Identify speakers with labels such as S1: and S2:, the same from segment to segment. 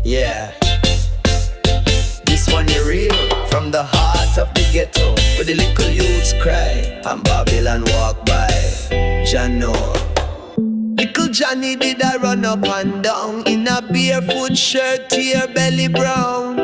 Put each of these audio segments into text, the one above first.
S1: Yeah, this one is real, from the heart of the ghetto, where the little youths cry and Babylon walk by. Jano, little Johnny did a run up and down in a barefoot shirt, tear belly brown.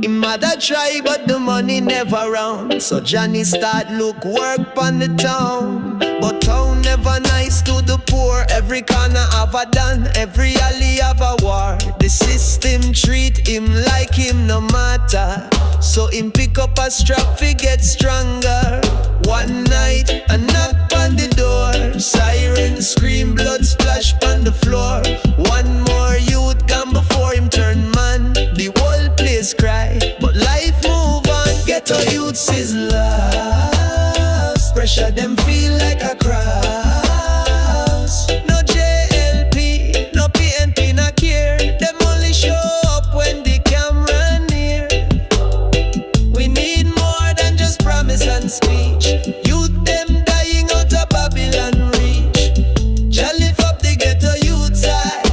S1: Him mother try but the money never round, so Johnny start look work pon the town. But town never nice to the poor. Every corner have a dan, every alley have a war. The system treat him like him no matter, so him pick up a strap fi get stronger. One night a knock on the door, siren scream, blood splash on the floor. One more youth gone before him turn man. The whole place cry, but life move on. Ghetto youths is lost, pressure them feel like a cross. No JLP, no PNP, no care. Them only show up when the camera near. We need more than just promise and speech. Youth them dying out of Babylon reach. Jah lift up the ghetto youth side,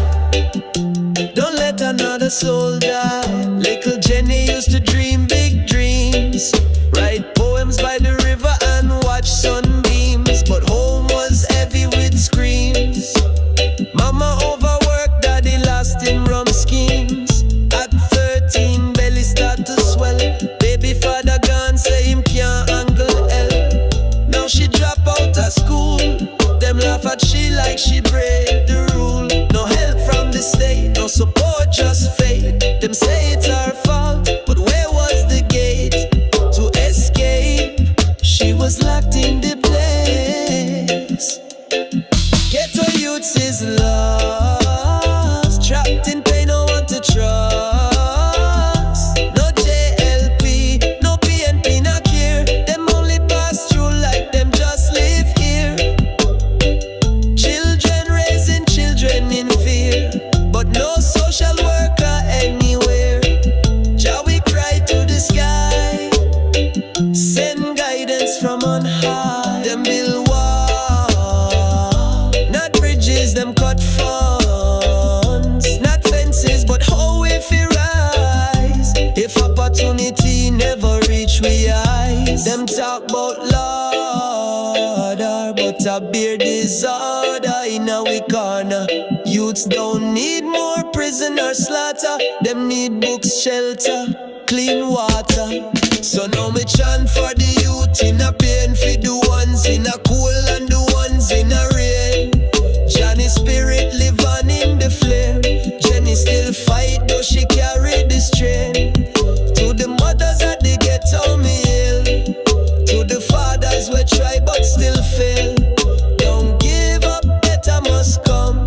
S1: don't let another soul die. Little Jenny used to dream big dreams, write poems by the river and watch sunbeams. But home was heavy with screams. Mama overworked, daddy lost in rum schemes. At 13, belly start to swell. Baby father gone, say him can't handle hell. Now she drop out of school. Them laugh at she like she break the rule. No help from the state, no support, just fate. Them say it's our fault, but where was the gate to escape? She was locked in the place. Ghetto youths is lost, trapped in pain, no one to trust. No JLP, no PNP, no care. Them only pass through like them just live here. Children raising children in fear, but no social worker anywhere. Shall we cry to the sky? Send guidance from on high. Them build wall, not bridges, them cut funds. Not fences, but how we fi rise. If opportunity never reach we eyes. Them talk about Lord, but a beer disorder in a we corner. Youths don't need more prison or slaughter. Them need books, shelter, clean water. So now me chant for the youth in a pain, for the ones in a cool and the ones in a rain. Johnny spirit live on in the flame. Jenny still fight though she carry the strain. To the mothers at the ghetto me hail, to the fathers we try but still fail. Don't give up, better must come.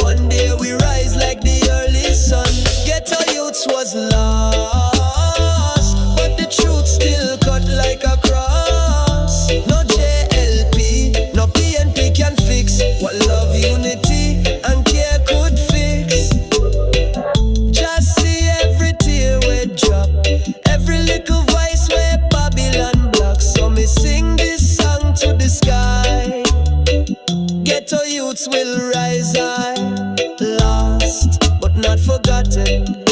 S1: One day we rise like the early sun. Ghetto youths was lost, but the truth still cut like a cross. No JLP, no PNP can fix what love, unity and care could fix. Just see every tear we drop, every little voice where Babylon blocks. So me sing this song to the sky. Ghetto youths will rise high, lost but not forgotten.